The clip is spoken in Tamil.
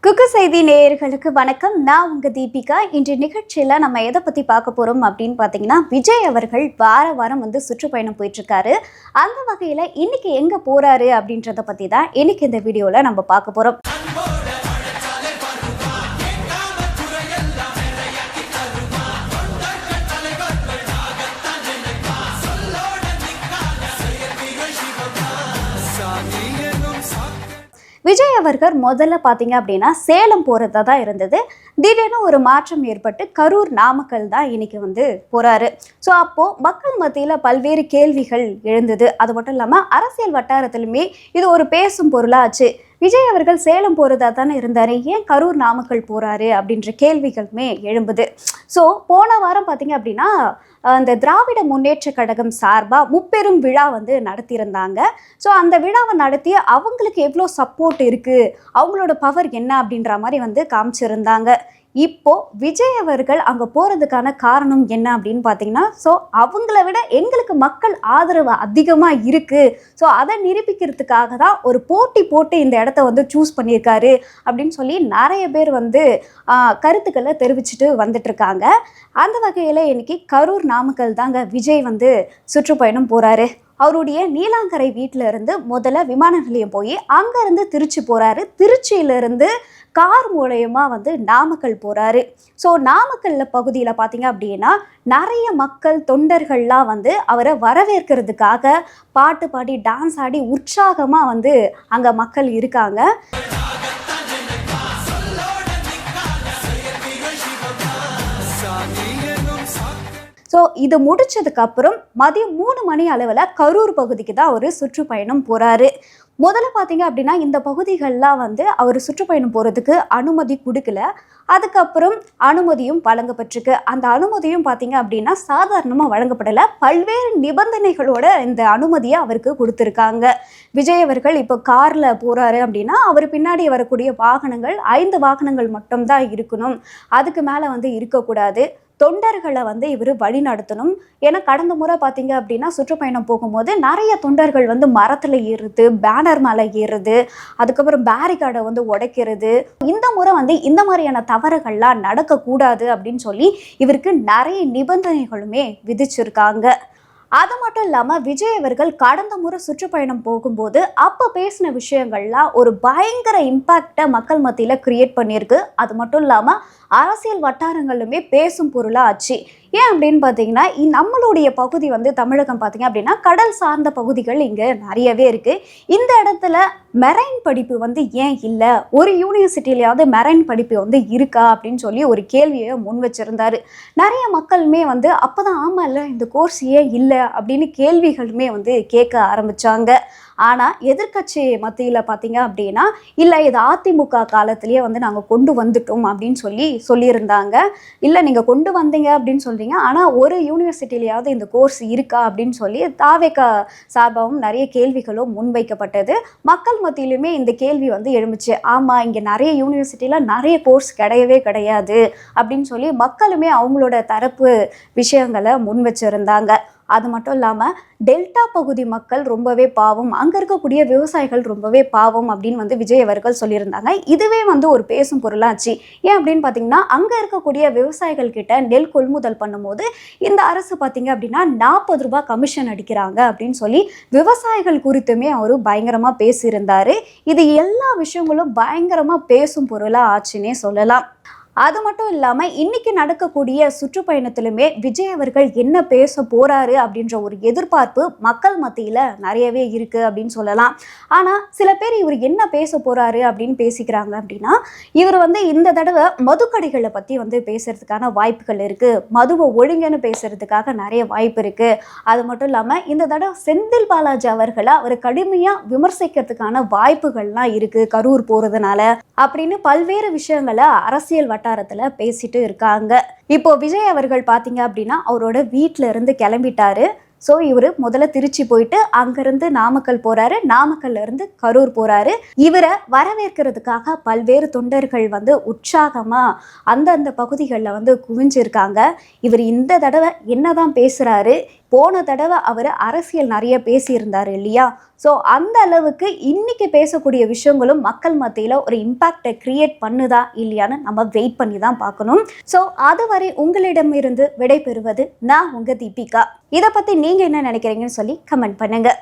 குக்கு செய்தி நேயர்களுக்கு வணக்கம். நான் உங்க தீபிகா. இன்று நிகழ்ச்சியில நம்ம எதை பத்தி பார்க்க போறோம் அப்படின்னு பாத்தீங்கன்னா, விஜய் அவர்கள் வாரம் வந்து சுற்றுப்பயணம் போயிட்டு இருக்காரு. அந்த வகையில இன்னைக்கு எங்க போறாரு அப்படின்றத பத்தி தான் இன்னைக்கு இந்த வீடியோல நம்ம பார்க்க போறோம். விஜய் அவர்கள் முதல்ல பார்த்தீங்க அப்படின்னா சேலம் போகிறதா தான் இருந்தது. திடீர்னு ஒரு மாற்றம் ஏற்பட்டு கரூர் நாமக்கல் தான் இன்னைக்கு வந்து போகிறாரு. ஸோ அப்போது மக்கள் மத்தியில் பல்வேறு கேள்விகள் எழுந்தது. அது மட்டும் இல்லாமல் அரசியல் வட்டாரத்திலுமே இது ஒரு பேசும் பொருளாச்சு. விஜய் அவர்கள் சேலம் போகிறதா தானே இருந்தார், ஏன் கரூர் நாமக்கல் போகிறாரு அப்படின்ற கேள்விகளுமே எழும்புது. ஸோ போன வாரம் பார்த்தீங்க அப்படின்னா இந்த திராவிட முன்னேற்ற கழகம் சார்பாக முப்பெரும் விழா வந்து நடத்தியிருந்தாங்க. ஸோ அந்த விழாவை நடத்தி அவங்களுக்கு எவ்வளோ சப்போர்ட் இருக்குது, அவங்களோட பவர் என்ன அப்படின்ற மாதிரி வந்து காமிச்சிருந்தாங்க. இப்போ விஜய் அவர்கள் அங்கே போகிறதுக்கான காரணம் என்ன அப்படின்னு பார்த்தீங்கன்னா, ஸோ அவங்கள விட எங்களுக்கு மக்கள் ஆதரவு அதிகமாக இருக்குது, ஸோ அதை நிரூபிக்கிறதுக்காக தான் ஒரு போட்டி போட்டு இந்த இடத்த வந்து சூஸ் பண்ணியிருக்காரு அப்படின்னு சொல்லி நிறைய பேர் வந்து கருத்துக்களை தெரிவிச்சுட்டு வந்துட்டுருக்காங்க. அந்த வகையில் இன்னைக்கு கரூர் நாமக்கல் தாங்க விஜய் வந்து சுற்றுப்பயணம் போகிறாரு. அவருடைய நீலாங்கரை வீட்டில் இருந்து முதல்ல விமான நிலையம் போய் அங்கேருந்து திருச்சி போகிறாரு. திருச்சியிலிருந்து கார் மூலயமா வந்து நாமக்கல் போகிறாரு. ஸோ நாமக்கல்ல பகுதியில் பார்த்தீங்க அப்படின்னா நிறைய மக்கள் தொண்டர்கள்லாம் வந்து அவரை வரவேற்கிறதுக்காக பாட்டு பாடி டான்ஸ் ஆடி உற்சாகமாக வந்து அங்கே மக்கள் இருக்காங்க. ஸோ இது முடிச்சதுக்கப்புறம் மதியம் 3 மணி அளவில் கரூர் பகுதிக்கு தான் அவர் சுற்றுப்பயணம் போகிறாரு. முதல்ல பார்த்தீங்க அப்படின்னா இந்த பகுதிகளெலாம் வந்து அவர் சுற்றுப்பயணம் போகிறதுக்கு அனுமதி கொடுக்கல. அதுக்கப்புறம் அனுமதியும் வழங்கப்பட்டிருக்கு. அந்த அனுமதியும் பார்த்தீங்க அப்படின்னா சாதாரணமாக வழங்கப்படலை, பல்வேறு நிபந்தனைகளோட இந்த அனுமதியை அவருக்கு கொடுத்துருக்காங்க. விஜய் அவர்கள் இப்போ காரில் போகிறாரு அப்படின்னா அவர் பின்னாடி வரக்கூடிய வாகனங்கள் 5 வாகனங்கள் மட்டும்தான் இருக்கணும், அதுக்கு மேலே வந்து இருக்கக்கூடாது. தொண்டர்களை வந்து இவர் வழி நடத்தணும். ஏன்னா கடந்த முறை பார்த்தீங்க அப்படின்னா சுற்றுப்பயணம் போகும்போது நிறைய தொண்டர்கள் வந்து மரத்தில் ஏறுறது, பேனர் மேலே ஏறுறது, அதுக்கப்புறம் பேரிகார்டை வந்து உடைக்கிறது. இந்த முறை வந்து இந்த மாதிரியான தவறுகள்லாம் நடக்கக்கூடாது அப்படின்னு சொல்லி இவருக்கு நிறைய நிபந்தனைகளுமே விதிச்சிருக்காங்க. அது மட்டும் இல்லாமல் விஜய் அவர்கள் கடந்த முறை சுற்றுப்பயணம் போகும்போது அப்போ பேசின விஷயங்கள்லாம் ஒரு பயங்கர இம்பேக்டை மக்கள் மத்தியில் கிரியேட் பண்ணியிருக்கு. அது மட்டும் இல்லாமல் அரசியல் வட்டாரங்களுமே பேசும் பொருளாக ஆச்சு. ஏன் அப்படின்னு பார்த்தீங்கன்னா நம்மளுடைய பகுதி வந்து தமிழகம் பார்த்தீங்க அப்படின்னா கடல் சார்ந்த பகுதிகள் இங்கே நிறையவே இருக்குது. இந்த இடத்துல மெரைன் படிப்பு வந்து ஏன் இல்லை, ஒரு யூனிவர்சிட்டியிலையாவது மெரைன் படிப்பு வந்து இருக்கா அப்படின்னு சொல்லி ஒரு கேள்வியை முன் வச்சுருந்தார். நிறைய மக்களுமே வந்து அப்போ தான் ஆமாம் இல்லை இந்த கோர்ஸ் ஏன் இல்லை அப்படின்னு கேள்விகளுமே வந்து கேட்க ஆரம்பித்தாங்க. ஆனால் எதிர்கட்சி மத்தியில் பார்த்தீங்க அப்படின்னா இல்லை இது அதிமுக காலத்திலேயே வந்து நாங்கள் கொண்டு வந்துட்டோம் அப்படின்னு சொல்லியிருந்தாங்க. இல்லை நீங்கள் கொண்டு வந்தீங்க அப்படின்னு சொல்கிறீங்க, ஆனால் ஒரு யூனிவர்சிட்டியிலையாவது இந்த கோர்ஸ் இருக்கா அப்படின்னு சொல்லி தாவேகா சார்பாகவும் நிறைய கேள்விகளும் முன்வைக்கப்பட்டது. மக்கள் மத்தியிலுமே இந்த கேள்வி வந்து எழுந்துச்சு. ஆமாம் இங்கே நிறைய யூனிவர்சிட்டியில் நிறைய கோர்ஸ் கிடையவே கிடையாது அப்படின்னு சொல்லி மக்களுமே அவங்களோட தரப்பு விஷயங்களை முன் வச்சுருந்தாங்க. அது மட்டும் இல்லாமல் டெல்டா பகுதி மக்கள் ரொம்பவே பாவம், அங்கே இருக்கக்கூடிய விவசாயிகள் ரொம்பவே பாவம் அப்படின்னு வந்து விஜய் அவர்கள் சொல்லியிருந்தாங்க. இதுவே வந்து ஒரு பேசும் பொருளாச்சு. ஏன் அப்படின்னு பார்த்தீங்கன்னா அங்கே இருக்கக்கூடிய விவசாயிகள் கிட்ட நெல் கொள்முதல் பண்ணும்போது இந்த அரசு பார்த்தீங்க அப்படின்னா 40 ரூபாய் கமிஷன் அடிக்கிறாங்க அப்படின்னு சொல்லி விவசாயிகள் குறித்துமே அவர் பயங்கரமாக பேசியிருந்தார். இது எல்லா விஷயங்களும் பயங்கரமாக பேசும் பொருளாக ஆச்சுன்னே சொல்லலாம். அது மட்டும் இல்லாமல் இன்னைக்கு நடக்கக்கூடிய சுற்றுப்பயணத்திலுமே விஜய் அவர்கள் என்ன பேச போகிறாரு அப்படின்ற ஒரு எதிர்பார்ப்பு மக்கள் மத்தியில் நிறையவே இருக்குது அப்படின்னு சொல்லலாம். ஆனால் சில பேர் இவர் என்ன பேச போகிறாரு அப்படின்னு பேசிக்கிறாங்க அப்படின்னா இவர் வந்து இந்த தடவை மதுக்கடைகளை பற்றி வந்து பேசுகிறதுக்கான வாய்ப்புகள் இருக்குது, மதுவை ஒழுங்குன்னு பேசுகிறதுக்காக நிறைய வாய்ப்பு இருக்குது. அது மட்டும் இல்லாமல் இந்த தடவை செந்தில் பாலாஜி அவர்களை அவர் கடுமையாக விமர்சிக்கிறதுக்கான வாய்ப்புகள்லாம் இருக்குது கரூர் போகிறதுனால அப்படின்னு பல்வேறு விஷயங்களை அரசியல் வட்டாரத்தில் பேசிட்டு இருக்காங்க. இப்போ விஜய் அவர்கள் பார்த்தீங்க அப்படின்னா அவரோட வீட்டில இருந்து கிளம்பிட்டாரு. ஸோ இவர் முதல்ல திருச்சி போயிட்டு அங்கேருந்து நாமக்கல் போகிறாரு, நாமக்கல்ல இருந்து கரூர் போகிறாரு. இவரை வரவேற்கிறதுக்காக பல்வேறு தொண்டர்கள் வந்து உற்சாகமாக அந்தந்த பகுதிகளில் வந்து குவிஞ்சிருக்காங்க. இவர் இந்த தடவை என்னதான் பேசுகிறாரு, போன தடவை அவர் அரசியல் நிறைய பேசியிருந்தார் இல்லையா? ஸோ அந்த அளவுக்கு இன்னைக்கு பேசக்கூடிய விஷயங்களும் மக்கள் மத்தியில் ஒரு இம்பேக்டை கிரியேட் பண்ணுதா இல்லையான்னு நம்ம வெயிட் பண்ணி தான் பார்க்கணும். ஸோ அதுவரை உங்களிடமிருந்து விடை பெறுவது நான் உங்கள் தீபிகா. இதை பற்றி நீங்கள் என்ன நினைக்கிறீங்கன்னு சொல்லி கமெண்ட் பண்ணுங்கள்.